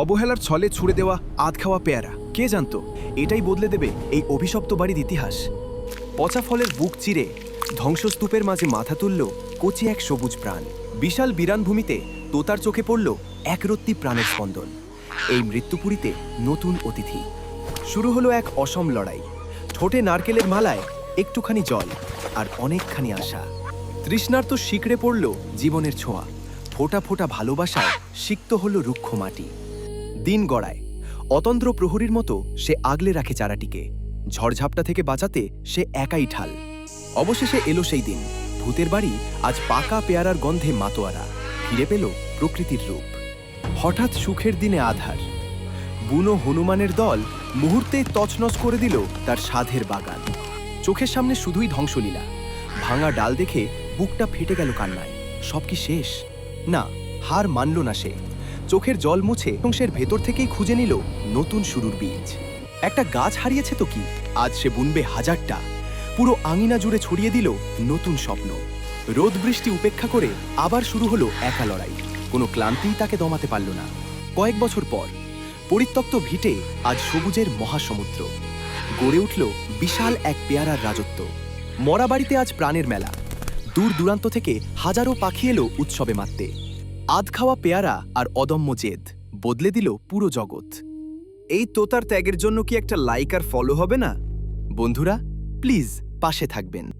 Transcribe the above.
অবহেলার ছলে ছুড়ে দেওয়া আধ খাওয়া পেয়ারা, কে জানতো এটাই বদলে দেবে এই অভিশপ্ত বাড়ির ইতিহাস। পচা ফলের বুক চিরে ধ্বংসস্তূপের মাঝে মাথা তুলল কচি এক সবুজ প্রাণ। বিশাল বিরানভূমিতে তোতার চোখে পড়ল একরত্তি প্রাণের স্পন্দন। এই মৃত্যুপুরীতে নতুন অতিথি। শুরু হলো এক অসম লড়াই। ঠোঁটে নারকেলের মালায় একটুখানি জল আর অনেকখানি আশা। তৃষ্ণার্ত শিকড়ে পড়ল জীবনের ছোঁয়া। ফোঁটা ফোঁটা ভালোবাসায় সিক্ত হল রুক্ষ মাটি। দিন গড়ায়। অতন্দ্র প্রহরীর মতো সে আগলে রাখে চারাটিকে। ঝড়ঝাপটা থেকে বাঁচাতে সে একাই ঢাল। অবশেষে এলো সেই দিন। ভূতের বাড়ি আজ পাকা পেয়ারার গন্ধে মাতোয়ারা। ফিরে পেল প্রকৃতির রূপ। হঠাৎ সুখের দিনে আধার। বুনো হনুমানের দল মুহূর্তে তছনছ করে দিল তার সাধের বাগান। চোখের সামনে শুধুই ধ্বংসলীলা। ভাঙা ডাল দেখে বুকটা ফেটে গেল কান্নায়। সব কি শেষ? না, হার মানল না সে। চোখের জল মুছে ধ্বংসের ভেতর থেকেই খুঁজে নিল নতুন শুরুর বীজ। একটা গাছ হারিয়েছে তো কি, আজ সে বুনবে হাজারটা। পুরো আঙিনা জুড়ে ছড়িয়ে দিল নতুন স্বপ্ন। রোদ বৃষ্টি উপেক্ষা করে আবার শুরু হলো একা লড়াই। কোনো ক্লান্তিই তাকে দমাতে পারল না। কয়েক বছর পর পরিত্যক্ত ভিটে আজ সবুজের মহাসমুদ্র। গড়ে উঠল বিশাল এক পেয়ারার রাজত্ব। মরা বাড়িতে আজ প্রাণের মেলা। দূর দূরান্ত থেকে হাজারো পাখি এলো উৎসবে মাততে। আধ খাওয়া পেয়ারা আর অদম্য জেদ বদলে দিল পুরো জগৎ। এই তোতার ত্যাগের জন্য কি একটা লাইক আর ফলো হবে না? বন্ধুরা, প্লিজ পাশে থাকবেন।